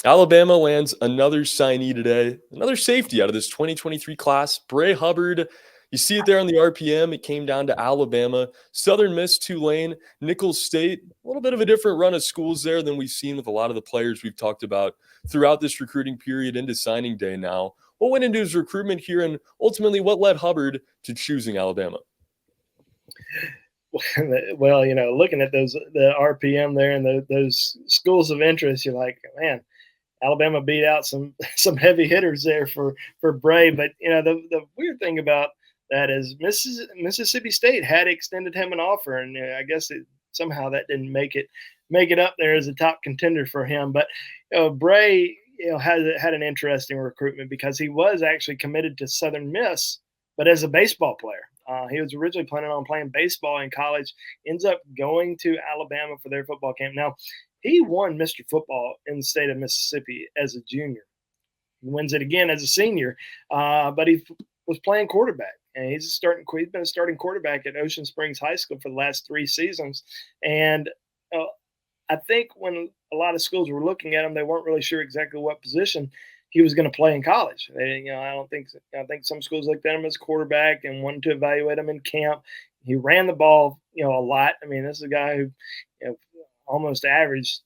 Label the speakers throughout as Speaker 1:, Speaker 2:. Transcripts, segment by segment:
Speaker 1: Alabama lands another signee today, another safety out of this 2023 class, Bray Hubbard. You see it there on the RPM. It came down to Alabama, Southern Miss, Tulane, Nicholls State. A little bit of a different run of schools there than we've seen with a lot of the players we've talked about throughout this recruiting period into signing day now. What went into his recruitment here, and ultimately what led Hubbard to choosing Alabama?
Speaker 2: Well, looking at the RPM there and those schools of interest, you're like, man, Alabama beat out some some heavy hitters there for Bray. But the weird thing about that is Mississippi State had extended him an offer, and I guess somehow that didn't make it up there as a top contender for him. But Bray had an interesting recruitment because he was actually committed to Southern Miss, but as a baseball player. He was originally planning on playing baseball in college, ends up going to Alabama for their football camp. Now, he won Mr. Football in the state of Mississippi as a junior. He wins it again as a senior, but he was playing quarterback. And he's been a starting quarterback at Ocean Springs High School for the last 3 seasons. And I think when a lot of schools were looking at him, they weren't really sure exactly what position he was going to play in college. I think some schools looked at him as quarterback and wanted to evaluate him in camp. He ran the ball, a lot. I mean, this is a guy who, almost averaged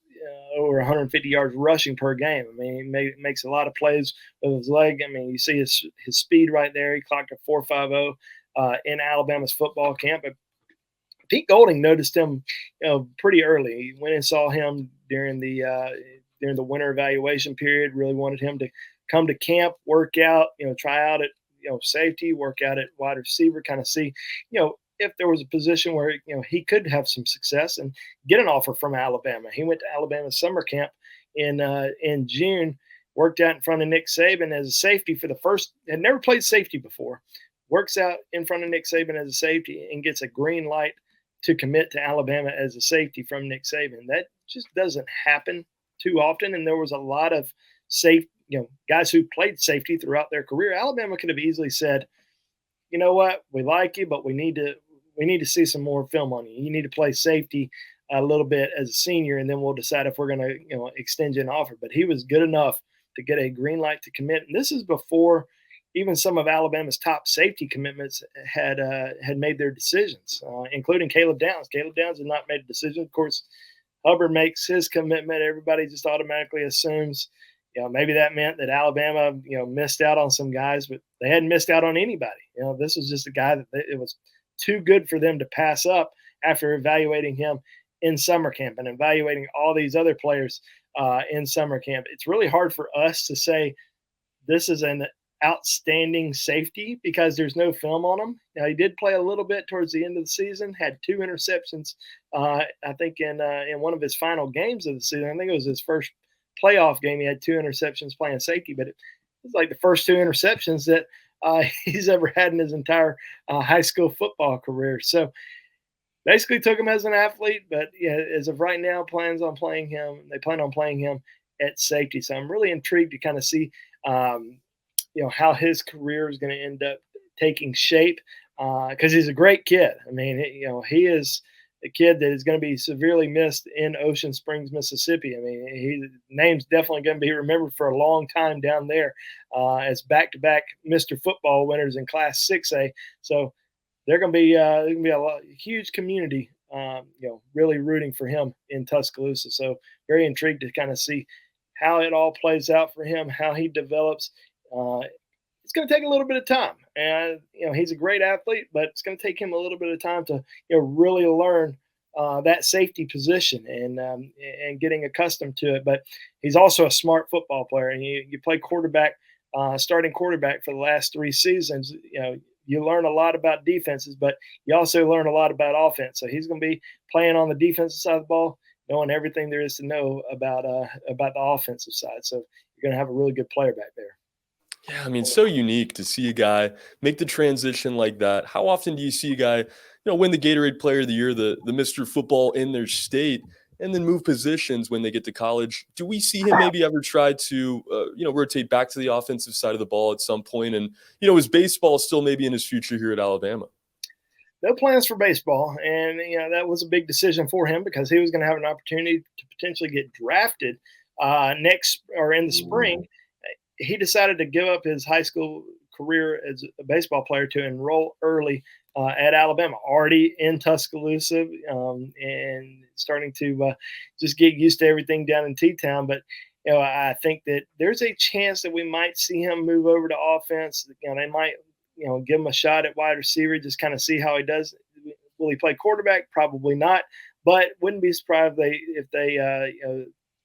Speaker 2: over 150 yards rushing per game. I mean, makes a lot of plays with his leg. I mean, you see his speed right there. He clocked a 4.50 in Alabama's football camp. But Pete Golding noticed him, pretty early. He went and saw him during the winter evaluation period. Really wanted him to come to camp, work out, try out at safety, work out at wide receiver, kind of see, if there was a position where he could have some success and get an offer from Alabama. He went to Alabama summer camp in June, worked out in front of Nick Saban as a safety for the first. Had never played safety before. Works out in front of Nick Saban as a safety and gets a green light to commit to Alabama as a safety from Nick Saban. That just doesn't happen too often, and there was a lot of guys who played safety throughout their career. Alabama could have easily said, you know what, we like you, but we need to see some more film on you. You need to play safety a little bit as a senior, and then we'll decide if we're going to extend you an offer. But he was good enough to get a green light to commit, and this is before even some of Alabama's top safety commitments had made their decisions, including Caleb Downs. Caleb Downs had not made a decision. Of course, Hubbard makes his commitment. Everybody just automatically assumes, maybe that meant that Alabama, missed out on some guys, but they hadn't missed out on anybody. This was just a guy that it was too good for them to pass up after evaluating him in summer camp and evaluating all these other players in summer camp. It's really hard for us to say this is an outstanding safety because there's no film on him. Now, he did play a little bit towards the end of the season, had 2 interceptions, I think in one of his final games of the season. I think it was his first playoff game. He had 2 interceptions playing safety, but it was like the first 2 interceptions that he's ever had in his entire high school football career. So basically took him as an athlete, but as of right now, they plan on playing him at safety. So I'm really intrigued to kind of see how his career is going to end up taking shape because he's a great kid. I mean, he is a kid that is going to be severely missed in Ocean Springs, Mississippi. I mean, his name's definitely going to be remembered for a long time down there as back-to-back Mr. Football winners in Class 6A. So they're going to be a huge community, really rooting for him in Tuscaloosa. So very intrigued to kind of see how it all plays out for him, how he develops. It's going to take a little bit of time, and he's a great athlete, but it's going to take him a little bit of time to really learn that safety position and getting accustomed to it. But he's also a smart football player, and you play quarterback, starting quarterback for the last 3 seasons. You learn a lot about defenses, but you also learn a lot about offense. So he's going to be playing on the defensive side of the ball, knowing everything there is to know about the offensive side. So you're going to have a really good player back there.
Speaker 1: Yeah, I mean, so unique to see a guy make the transition like that. How often do you see a guy, win the Gatorade Player of the Year, the Mr. Football in their state, and then move positions when they get to college? Do we see him maybe ever try to, rotate back to the offensive side of the ball at some point? And, is baseball still maybe in his future here at Alabama?
Speaker 2: No plans for baseball, and that was a big decision for him because he was going to have an opportunity to potentially get drafted next or in the spring, he decided to give up his high school career as a baseball player to enroll early at Alabama, already in Tuscaloosa, and starting to just get used to everything down in T-Town. But I think that there's a chance that we might see him move over to offense. They might, give him a shot at wide receiver, just kind of see how he does. Will he play quarterback? Probably not. But wouldn't be surprised if they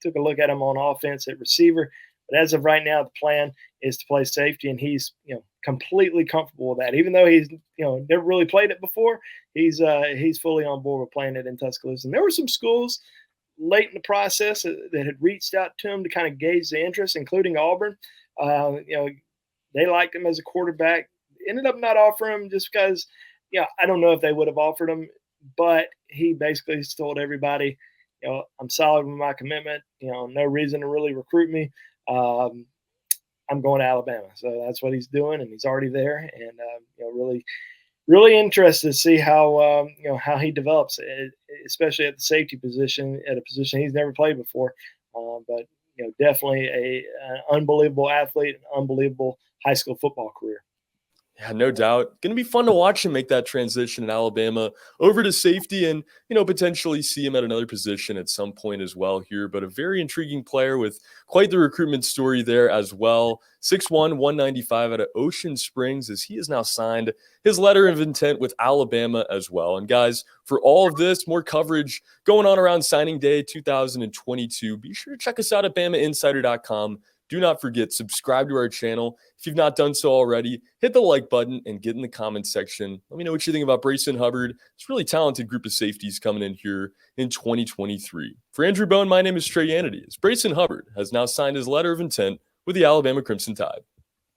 Speaker 2: took a look at him on offense at receiver. But as of right now, the plan is to play safety, and he's completely comfortable with that. Even though he's never really played it before, he's fully on board with playing it in Tuscaloosa. And there were some schools late in the process that had reached out to him to kind of gauge the interest, including Auburn. They liked him as a quarterback. Ended up not offering him just because, I don't know if they would have offered him, but he basically told everybody, I'm solid with my commitment. No reason to really recruit me. I'm going to Alabama. So that's what he's doing, and he's already there. And really, really interested to see how how he develops, especially at the safety position, at a position he's never played before. But definitely an unbelievable athlete, an unbelievable high school football career.
Speaker 1: Yeah, no doubt. Going to be fun to watch him make that transition in Alabama over to safety and, potentially see him at another position at some point as well here. But a very intriguing player with quite the recruitment story there as well. 6'1", 195 out of Ocean Springs, as he has now signed his letter of intent with Alabama as well. And guys, for all of this, more coverage going on around signing day 2022, be sure to check us out at BamaInsider.com. Do not forget, subscribe to our channel. If you've not done so already, hit the like button and get in the comments section. Let me know what you think about Bray Hubbard. It's a really talented group of safeties coming in here in 2023. For Andrew Bone, my name is Trey Yanity. Bray Hubbard has now signed his letter of intent with the Alabama Crimson Tide.